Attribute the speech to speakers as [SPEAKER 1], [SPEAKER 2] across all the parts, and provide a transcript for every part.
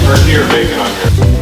[SPEAKER 1] Turkey or bacon on here?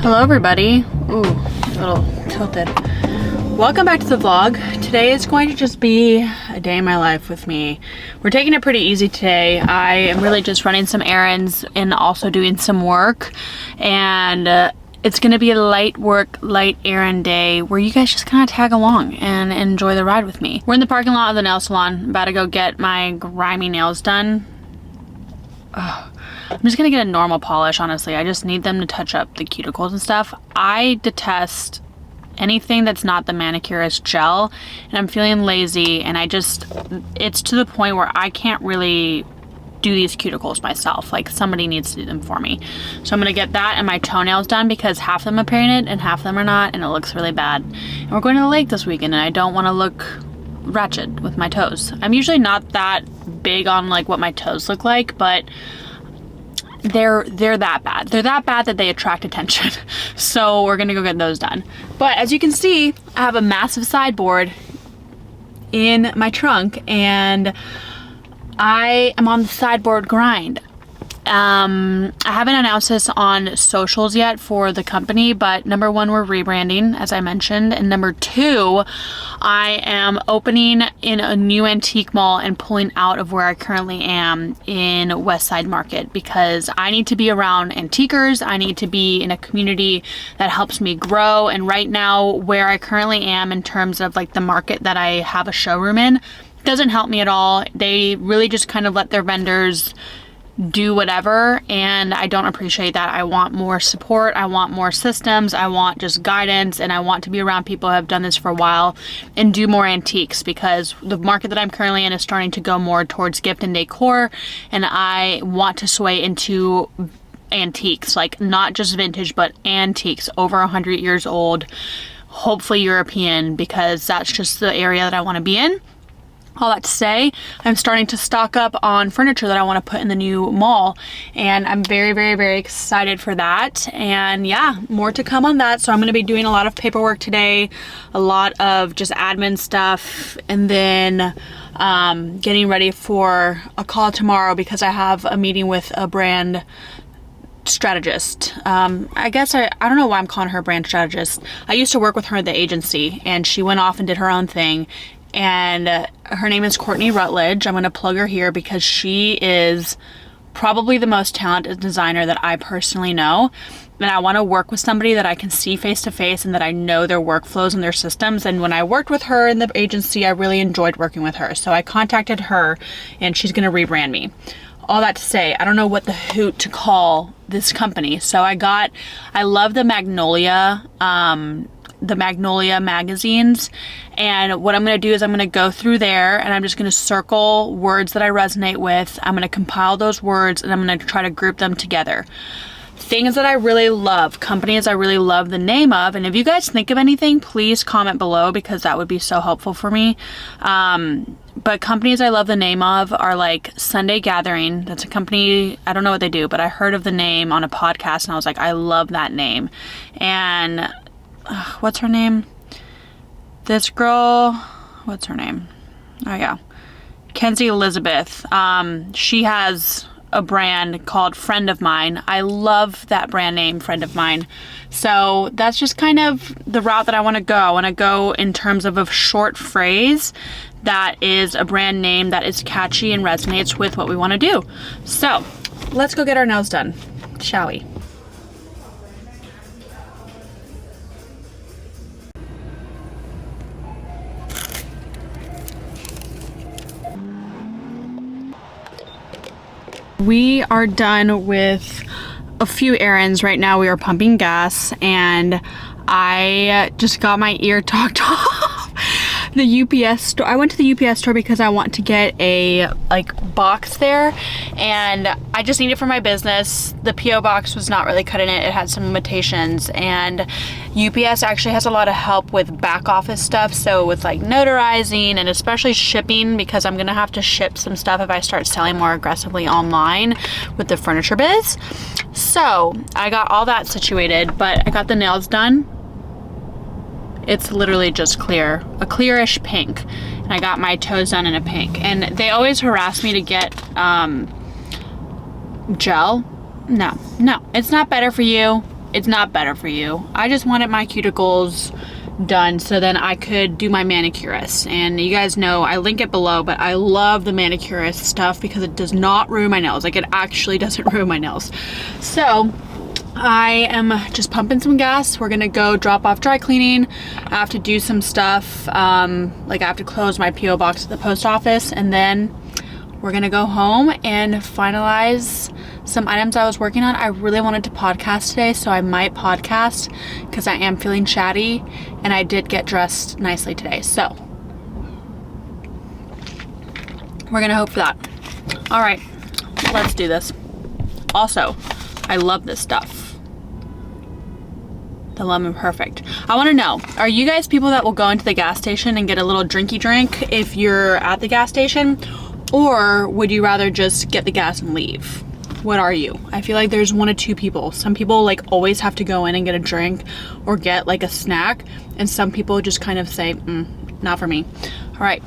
[SPEAKER 2] Hello everybody. Ooh, a little tilted. Welcome back to the vlog. Today is going to just be a day in my life with me. We're taking it pretty easy today. I am really just running some errands and also doing some work, and it's gonna be a light work, light errand day where you guys just kind of tag along and enjoy the ride with me. We're in the parking lot of the nail salon. I'm about to go get my grimy nails done. Ugh. I'm just gonna get a normal polish, honestly. I just need them to touch up the cuticles and stuff. I detest anything that's not the manicurist gel, and I'm feeling lazy, and it's to the point where I can't really do these cuticles myself. Like, somebody needs to do them for me. So I'm gonna get that and my toenails done because half of them are painted and half of them are not, and it looks really bad. And we're going to the lake this weekend, and I don't want to look ratchet with my toes. I'm usually not that big on like what my toes look like, but they're that bad. They're that bad that they attract attention. So we're gonna go get those done. But as you can see, I have a massive sideboard in my trunk, and I am on the sideboard grind. I haven't announced this on socials yet for the company, but number one, we're rebranding, as I mentioned, and number two, I am opening in a new antique mall and pulling out of where I currently am in West Side Market, because I need to be around antiquers. I need to be in a community that helps me grow, and right now where I currently am in terms of like the market that I have a showroom in doesn't help me at all. They really just kind of let their vendors do whatever, and I don't appreciate that. I want more support, I want more systems, I want just guidance, and I want to be around people who have done this for a while and do more antiques, because the market that I'm currently in is starting to go more towards gift and decor, and I want to sway into antiques, like not just vintage but antiques over 100 years old, hopefully European, because that's just the area that I want to be in. All that to say, I'm starting to stock up on furniture that I want to put in the new mall, and I'm very, very, very excited for that. And yeah, more to come on that. So I'm going to be doing a lot of paperwork today, a lot of just admin stuff, and then getting ready for a call tomorrow because I have a meeting with a brand strategist. I guess I don't know why I'm calling her a brand strategist. I used to work with her at the agency, and she went off and did her own thing. And her name is Courtney Rutledge. I'm going to plug her here because she is probably the most talented designer that I personally know. And I want to work with somebody that I can see face to face and that I know their workflows and their systems. And when I worked with her in the agency, I really enjoyed working with her. So I contacted her, and she's going to rebrand me. All that to say, I don't know what the hoot to call this company. So I love the Magnolia magazines, and what I'm going to do is I'm going to go through there and I'm just going to circle words that I resonate with. I'm going to compile those words and I'm going to try to group them together. Things that I really love, companies I really love the name of, and if you guys think of anything, please comment below because that would be so helpful for me. But companies I love the name of are like Sunday Gathering. That's a company, I don't know what they do, but I heard of the name on a podcast and I was like, I love that name. And what's her name? This girl, what's her name? Oh yeah, Kenzie Elizabeth. She has a brand called Friend of Mine. I love that brand name, Friend of Mine. So that's just kind of the route that I want to go. I want to go in terms of a short phrase that is a brand name that is catchy and resonates with what we want to do. So let's go get our nails done. shall we? We are done with a few errands. Right now we are pumping gas and I just got my ear talked off. The UPS store. I went to the UPS store because I want to get a box there, and I just need it for my business. The PO box was not really cutting it. It had some limitations, and UPS actually has a lot of help with back office stuff. So with like notarizing and especially shipping, because I'm gonna have to ship some stuff if I start selling more aggressively online with the furniture biz. So I got all that situated, but I got the nails done. It's literally just clear, a clearish pink. And I got my toes done in a pink. And they always harass me to get gel. No, it's not better for you. It's not better for you. I just wanted my cuticles done so then I could do my manicurist. And you guys know, I link it below, but I love the manicurist stuff because it does not ruin my nails. Like, it actually doesn't ruin my nails. So I am just pumping some gas. We're gonna go drop off dry cleaning. I have to do some stuff. Like, I have to close my PO box at the post office, and then we're gonna go home and finalize some items I was working on. I really wanted to podcast today, so I might podcast because I am feeling chatty, and I did get dressed nicely today. So we're gonna hope for that. All right, let's do this. Also, I love this stuff. The lemon perfect. I want to know, are you guys people that will go into the gas station and get a little drinky drink if you're at the gas station, or would you rather just get the gas and leave? What are you? I feel like there's one of two people. Some people like always have to go in and get a drink or get like a snack, and some people just kind of say, not for me. All right,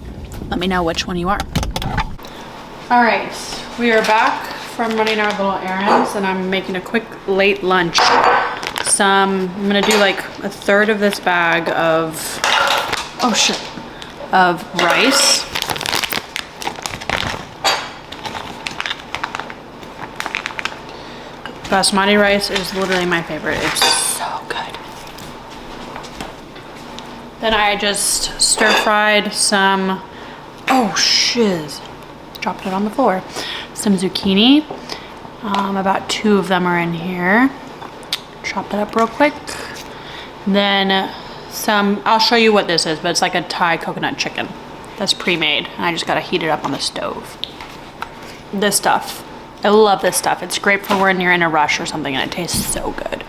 [SPEAKER 2] let me know which one you are. All right, we are back from running our little errands, and I'm making a quick late lunch. I'm gonna do like a third of this bag of, of rice. Basmati rice is literally my favorite. It's so good. Then I just stir fried some, dropped it on the floor. Some zucchini. About 2 of them are in here. Chop that up real quick. Then some, I'll show you what this is, but it's like a Thai coconut chicken that's pre-made, and I just gotta heat it up on the stove. This stuff, I love this stuff. It's great for when you're in a rush or something, and it tastes so good.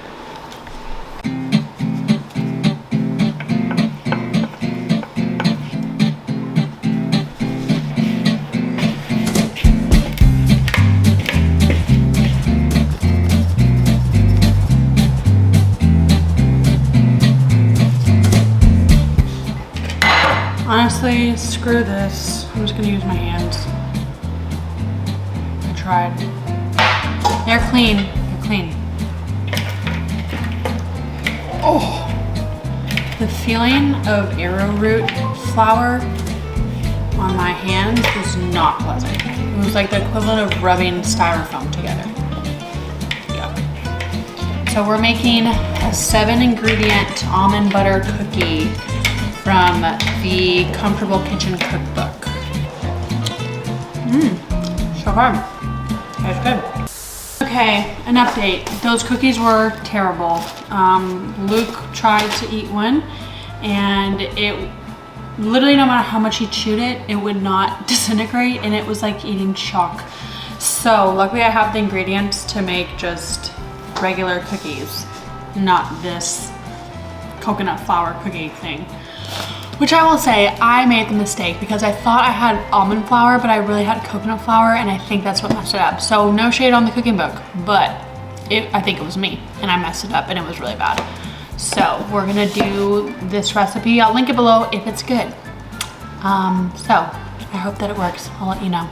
[SPEAKER 2] Honestly, screw this. I'm just gonna use my hands. I tried. They're clean. They're clean. Oh! The feeling of arrowroot flour on my hands was not pleasant. It was like the equivalent of rubbing styrofoam together. Yeah. So we're making a 7-ingredient almond butter cookie from the Comfortable Kitchen Cookbook. So good. Tastes good. Okay, an update. Those cookies were terrible. Luke tried to eat one, and it literally, no matter how much he chewed it, it would not disintegrate, and it was like eating chalk. So luckily I have the ingredients to make just regular cookies, not this coconut flour cookie thing. Which I will say, I made the mistake because I thought I had almond flour, but I really had coconut flour, and I think that's what messed it up. So no shade on the cooking book, but I think it was me, and I messed it up, and it was really bad. So we're gonna do this recipe. I'll link it below if it's good. So I hope that it works. I'll let you know.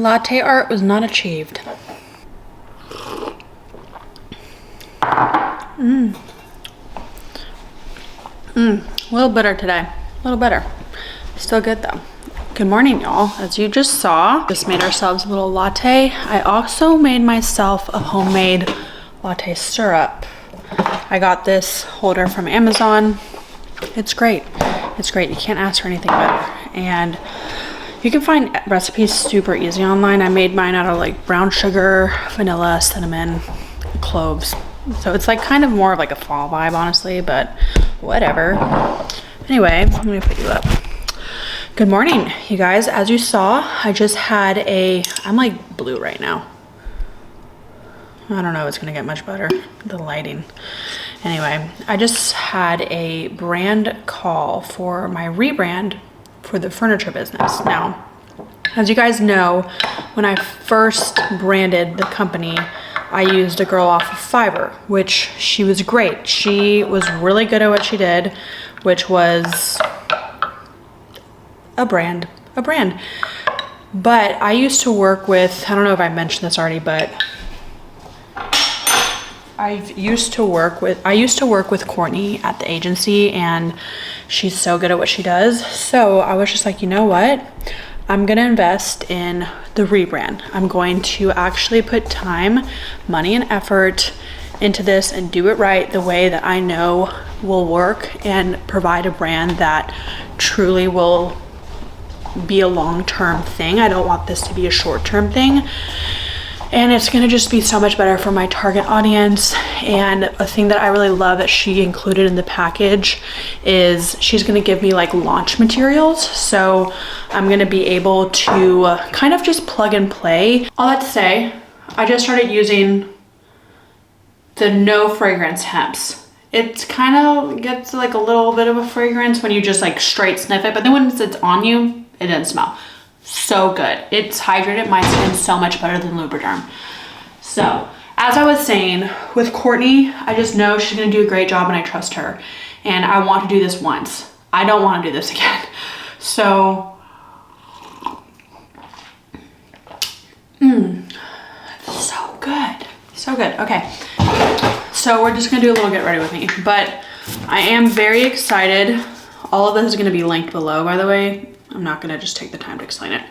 [SPEAKER 2] Latte art was not achieved. A little bitter today, a little bitter. Still good though. Good morning, y'all. As you just saw, just made ourselves a little latte. I also made myself a homemade latte syrup. I got this holder from Amazon. It's great. It's great. You can't ask for anything better. And you can find recipes super easy online. I made mine out of like brown sugar, vanilla, cinnamon, cloves. So it's like kind of more of like a fall vibe, honestly, but whatever. Anyway, let me put you up. Good morning, you guys. As you saw, I just had I'm like blue right now. I don't know if it's gonna get much better, the lighting. Anyway, I just had a brand call for my rebrand for the furniture business. Now, as you guys know, when I first branded the company, I used a girl off of Fiverr, which she was great. She was really good at what she did, which was a brand. But I used to work with, I don't know if I mentioned this already, but I used to work with Courtney at the agency, and she's so good at what she does. So I was just like, you know what? I'm gonna invest in the rebrand. I'm going to actually put time, money, and effort into this and do it right the way that I know will work and provide a brand that truly will be a long-term thing. I don't want this to be a short-term thing. And it's gonna just be so much better for my target audience. And a thing that I really love that she included in the package is she's gonna give me like launch materials. So I'm gonna be able to kind of just plug and play. All that to say, I just started using the no fragrance hemps. It kind of gets like a little bit of a fragrance when you just like straight sniff it, but then once it's on you, it doesn't smell. So good. It's hydrated my skin so much better than Lubriderm. So as I was saying, with Courtney, I just know she's gonna do a great job and I trust her. And I want to do this once. I don't want to do this again. So, so good. So good. Okay. So we're just gonna do a little get ready with me, but I am very excited. All of this is gonna be linked below, by the way. I'm not gonna just take the time to explain it.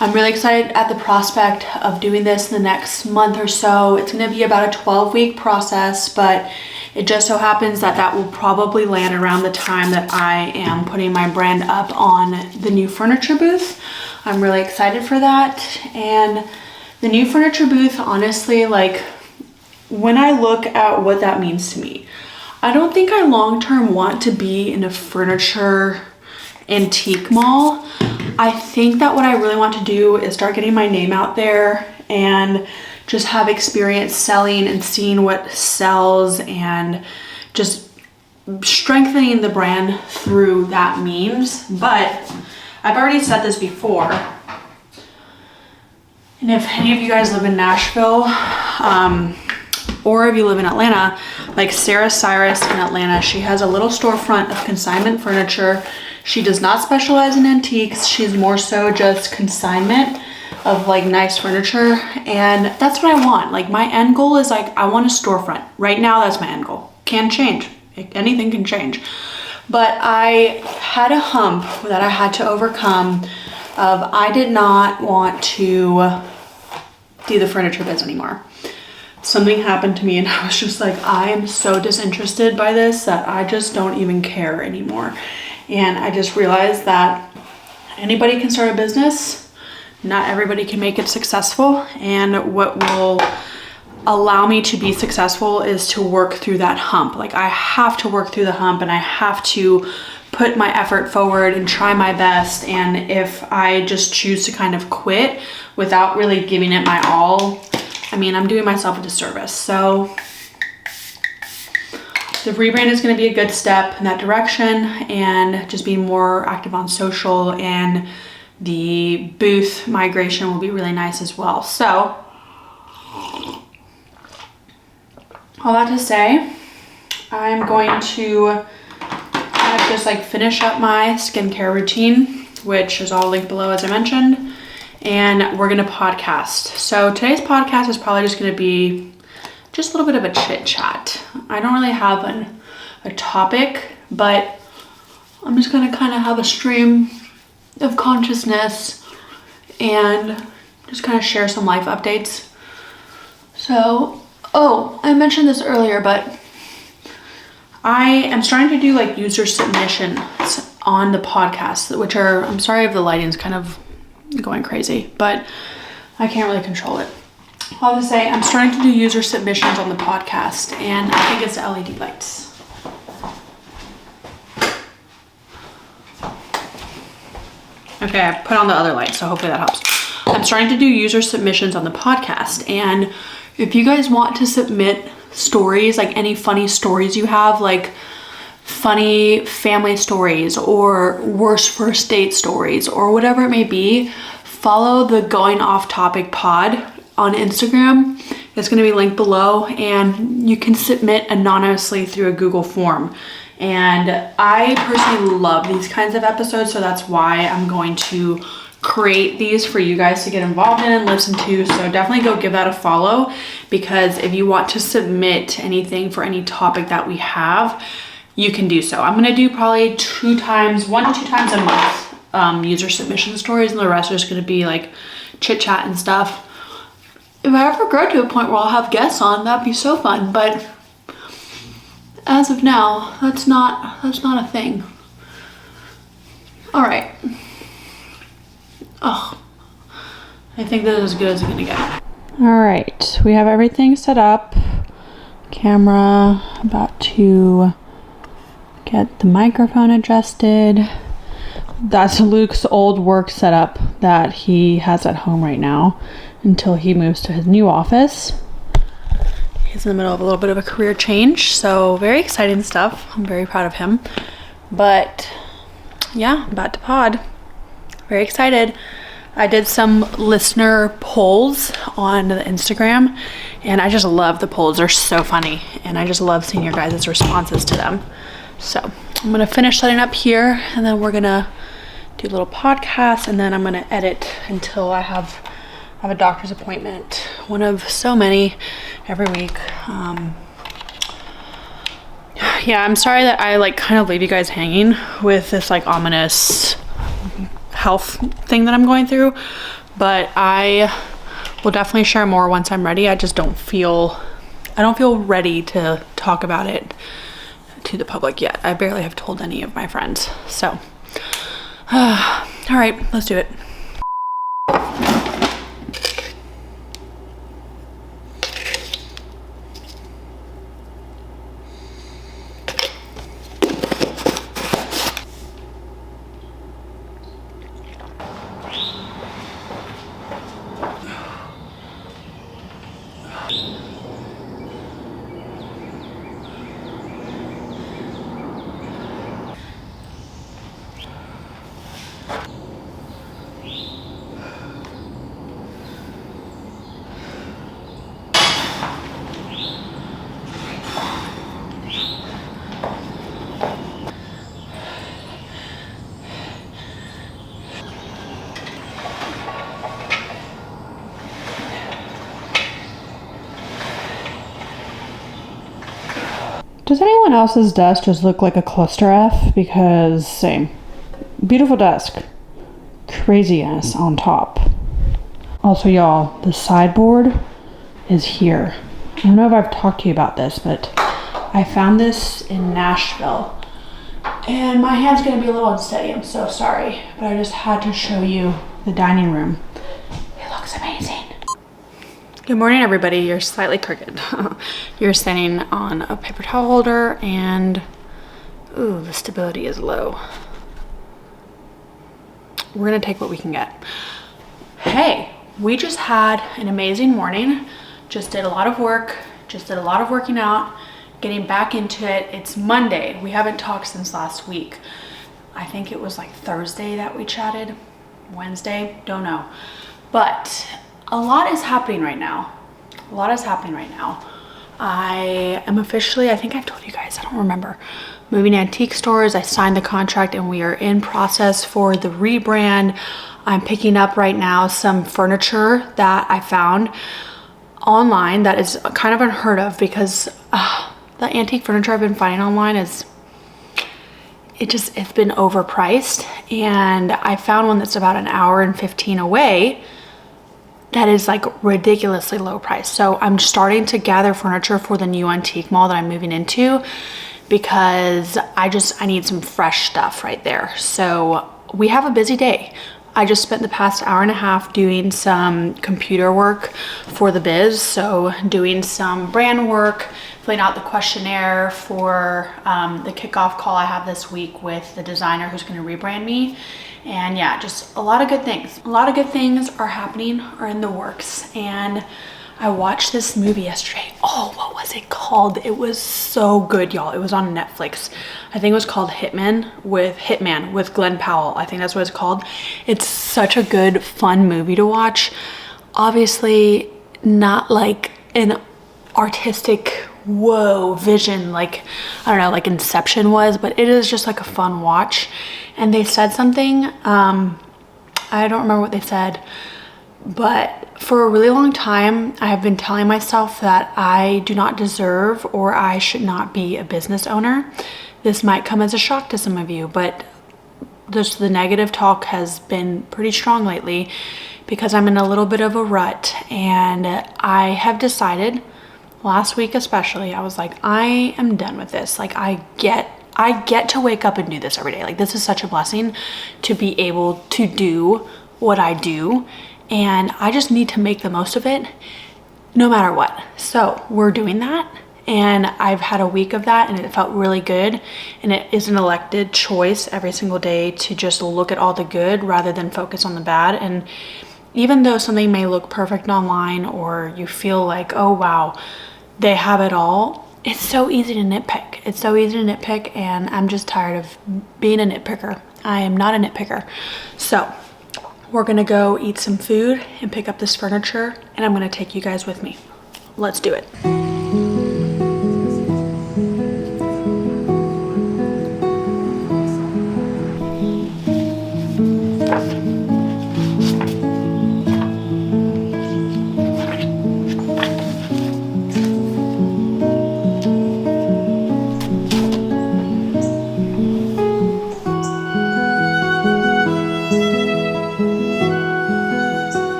[SPEAKER 2] I'm really excited at the prospect of doing this in the next month or so. It's gonna be about a 12-week process, but it just so happens that that will probably land around the time that I am putting my brand up on the new furniture booth. I'm really excited for that. And the new furniture booth, honestly, like when I look at what that means to me, I don't think I long-term want to be in a furniture antique mall. I think that what I really want to do is start getting my name out there and just have experience selling and seeing what sells and just strengthening the brand through that means. But I've already said this before, and if any of you guys live in Nashville, or if you live in Atlanta, like Sarah Cyrus in Atlanta, she has a little storefront of consignment furniture. She does not specialize in antiques. She's more so just consignment of like nice furniture. And that's what I want. Like my end goal is like, I want a storefront. Right now, that's my end goal. Can change. Anything can change. But I had a hump that I had to overcome of I did not want to do the furniture biz anymore. Something happened to me and I was just like, I am so disinterested by this that I just don't even care anymore. And I just realized that anybody can start a business. Not everybody can make it successful. And what will allow me to be successful is to work through that hump. Like I have to work through the hump and I have to put my effort forward and try my best. And if I just choose to kind of quit without really giving it my all, I mean, I'm doing myself a disservice. So the rebrand is going to be a good step in that direction, and just being more active on social, and the booth migration will be really nice as well. So all that to say, I'm going to kind of just like finish up my skincare routine, which is all linked below as I mentioned, and we're gonna podcast. So today's podcast is probably just gonna be just a little bit of a chit chat. I don't really have a topic, but I'm just gonna kind of have a stream of consciousness and just kind of share some life updates. So, oh, I mentioned this earlier, but I am starting to do like user submissions on the podcast, which are, I'm sorry if the lighting's kind of going crazy, but I can't really control it. I'll just say I'm starting to do user submissions on the podcast, and I think it's the LED lights. Okay, I put on the other light, so hopefully that helps. I'm starting to do user submissions on the podcast, and if you guys want to submit stories, like any funny stories you have, like funny family stories or worst first date stories or whatever it may be, follow the Going Off Topic pod on Instagram. It's going to be linked below, and you can submit anonymously through a Google form. And I personally love these kinds of episodes, so that's why I'm going to create these for you guys to get involved in and listen to. So definitely go give that a follow, because if you want to submit anything for any topic that we have, you can do so. I'm going to do probably 1 to 2 times a month user submission stories, and the rest are just going to be like chit chat and stuff. If I ever grow to a point where I'll have guests on, that'd be so fun, but as of now, that's not a thing. All right. Oh, I think this is as good as it's gonna get. All right, we have everything set up. Camera, about to get the microphone adjusted. That's Luke's old work setup that he has at home right now until he moves to his new office. He's in the middle of a little bit of a career change, so very exciting stuff. I'm very proud of him. But yeah, about to pod. Very excited. I did some listener polls on the Instagram, and I just love the polls. They're so funny, and I just love seeing your guys' responses to them. So I'm gonna finish setting up here, and then we're gonna do a little podcast, and then I'm gonna edit until I have a doctor's appointment, one of so many every week. Yeah, I'm sorry that I like kind of leave you guys hanging with this like ominous health thing that I'm going through, but I will definitely share more once I'm ready. I just don't feel ready to talk about it to the public yet. I barely have told any of my friends. So all right, let's do it. Does anyone else's desk just look like a cluster F? Because same. Beautiful desk. Craziness on top. Also, y'all, the sideboard is here. I don't know if I've talked to you about this, but I found this in Nashville. And my hand's gonna be a little unsteady, I'm so sorry. But I just had to show you the dining room. It looks amazing. Good morning, everybody. You're slightly crooked. You're standing on a paper towel holder, and ooh, the stability is low. We're gonna take what we can get. Hey, we just had an amazing morning. Just did a lot of work, just did a lot of working out, getting back into it. It's Monday. We haven't talked since last week. I think it was like Thursday that we chatted, Wednesday, don't know. But a lot is happening right now. I am officially, I think I've told you guys, I don't remember, moving to antique stores. I signed the contract and we are in process for the rebrand. I'm picking up right now some furniture that I found online that is kind of unheard of, because the antique furniture I've been finding online is it's been overpriced, and I found one that's about an hour and 15 away that is like ridiculously low price. So I'm starting to gather furniture for the new antique mall that I'm moving into, because I need some fresh stuff right there. So we have a busy day. I just spent the past hour and a half doing some computer work for the biz. So doing some brand work, filling out the questionnaire for the kickoff call I have this week with the designer who's gonna rebrand me. And yeah, just a lot of good things. A lot of good things are happening or in the works. And I watched this movie yesterday. Oh, what was it called? It was so good, y'all. It was on Netflix. I think it was called Hitman with Glenn Powell. I think that's what it's called. It's such a good, fun movie to watch. Obviously, not like an artistic, whoa, vision like, I don't know, like Inception was, but it is just like a fun watch. And they said something, I don't remember what they said, but for a really long time, I have been telling myself that I do not deserve or I should not be a business owner. This might come as a shock to some of you, but just the negative talk has been pretty strong lately because I'm in a little bit of a rut. And I have decided, last week especially, I was like, I am done with this. Like, I get to wake up and do this every day. Like, this is such a blessing to be able to do what I do. And I just need to make the most of it no matter what. So we're doing that. And I've had a week of that and it felt really good. And it is an elected choice every single day to just look at all the good rather than focus on the bad. And even though something may look perfect online or you feel like, oh wow, they have it all, it's so easy to nitpick. It's so easy to nitpick, and I'm just tired of being a nitpicker. I am not a nitpicker. So we're gonna go eat some food and pick up this furniture, and I'm gonna take you guys with me. Let's do it.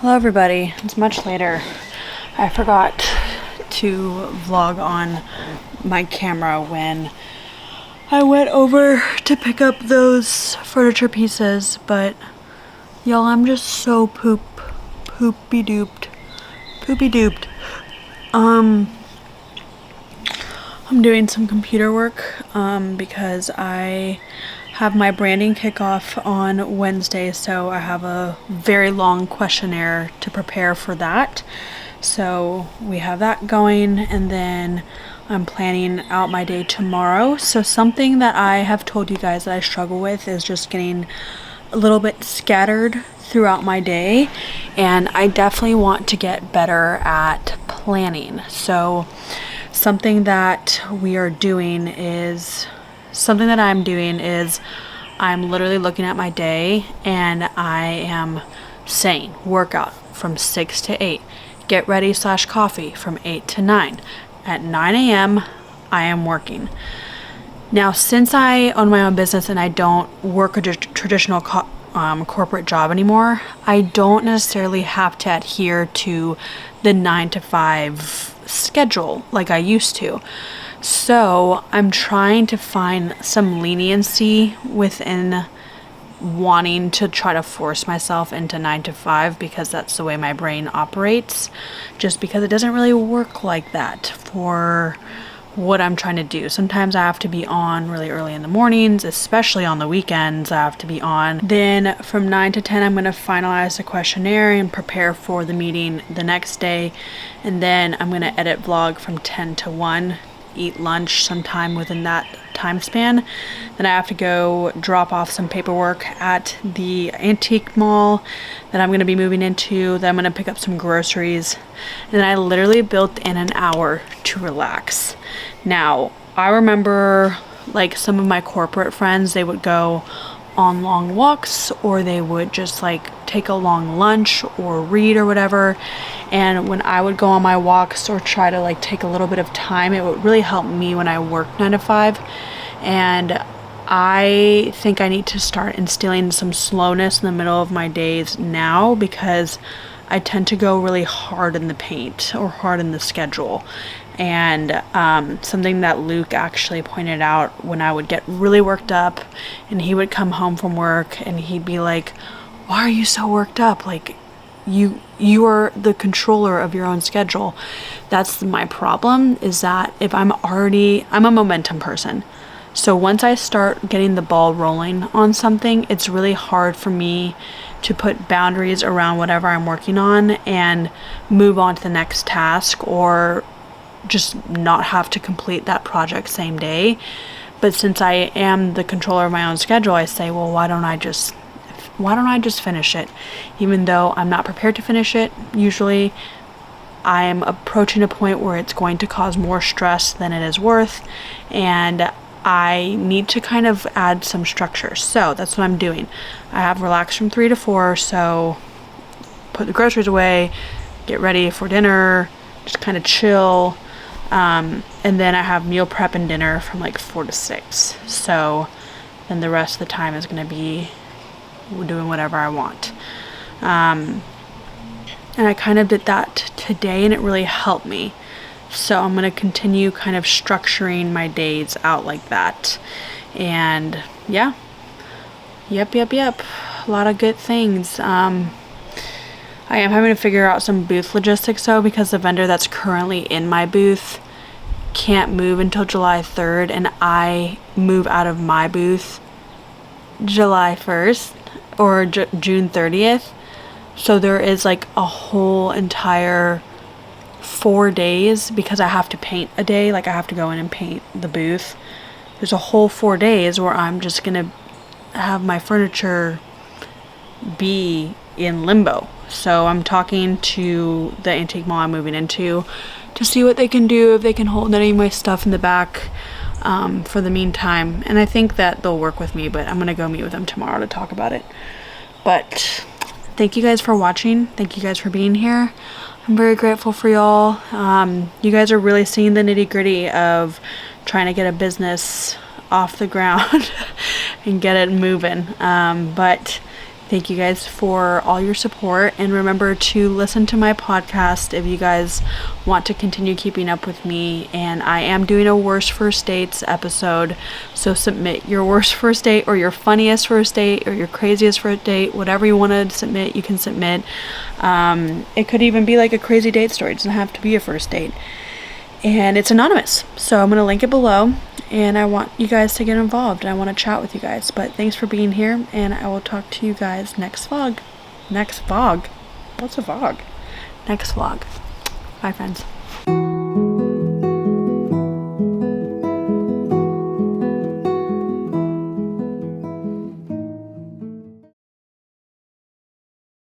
[SPEAKER 2] Hello everybody, it's much later. I forgot to vlog on my camera when I went over to pick up those furniture pieces, but y'all, I'm just so poopy duped. I'm doing some computer work because I have my branding kickoff on Wednesday, so I have a very long questionnaire to prepare for that. So we have that going, and then I'm planning out my day tomorrow. So something that I have told you guys that I struggle with is just getting a little bit scattered throughout my day, and I definitely want to get better at planning. So something that I'm doing is I'm literally looking at my day and I am saying workout from 6 to 8, get ready / coffee from 8 to 9. At 9 a.m. I am working. Now, since I own my own business and I don't work a traditional corporate job anymore, I don't necessarily have to adhere to the 9 to 5 schedule like I used to. So I'm trying to find some leniency within wanting to try to force myself into 9 to 5 because that's the way my brain operates, just because it doesn't really work like that for what I'm trying to do. Sometimes I have to be on really early in the mornings, especially on the weekends I have to be on. Then from 9 to 10 I'm going to finalize the questionnaire and prepare for the meeting the next day, and then I'm going to edit vlog from 10 to 1, eat lunch sometime within that time span. Then I have to go drop off some paperwork at the antique mall that I'm going to be moving into. Then I'm going to pick up some groceries, and then I literally built in an hour to relax. Now, I remember like some of my corporate friends, they would go on long walks or they would just like take a long lunch or read or whatever. And when I would go on my walks or try to like take a little bit of time, it would really help me when I work 9 to 5. And I think I need to start instilling some slowness in the middle of my days now, because I tend to go really hard in the paint or hard in the schedule. And something that Luke actually pointed out, when I would get really worked up and he would come home from work and he'd be like, why are you so worked up? Like, you are the controller of your own schedule. That's my problem, is that if I'm a momentum person. So once I start getting the ball rolling on something, it's really hard for me to put boundaries around whatever I'm working on and move on to the next task, or just not have to complete that project same day. But since I am the controller of my own schedule, I say, well, why don't I just finish it? Even though I'm not prepared to finish it, usually I am approaching a point where it's going to cause more stress than it is worth, and I need to kind of add some structure. So that's what I'm doing. I have relaxed from 3 to 4, so put the groceries away, get ready for dinner, just kind of chill. And then I have meal prep and dinner from like 4 to 6. So then the rest of the time is going to be doing whatever I want. And I kind of did that today, and it really helped me. So I'm going to continue kind of structuring my days out like that. And yeah. Yep. A lot of good things. I am having to figure out some booth logistics though, because the vendor that's currently in my booth can't move until July 3rd, and I move out of my booth July 1st or June 30th. So there is like a whole entire 4 days, because I have to paint a day, like I have to go in and paint the booth. There's a whole 4 days where I'm just gonna have my furniture be in limbo. So I'm talking to the antique mall I'm moving into to see what they can do, if they can hold any of my stuff in the back for the meantime. And I think that they'll work with me, but I'm gonna go meet with them tomorrow to talk about it. But thank you guys for watching. Thank you guys for being here. I'm very grateful for y'all. You guys are really seeing the nitty-gritty of trying to get a business off the ground and get it moving. But thank you guys for all your support, and remember to listen to my podcast if you guys want to continue keeping up with me. And I am doing a worst first dates episode, so submit your worst first date, or your funniest first date, or your craziest first date. Whatever you want to submit, you can submit. It could even be like a crazy date story. It doesn't have to be a first date, and it's anonymous, so I'm going to link it below. And I want you guys to get involved. I want to chat with you guys. But thanks for being here, and I will talk to you guys next vlog. Next vlog? What's a vlog? Next vlog. Bye, friends.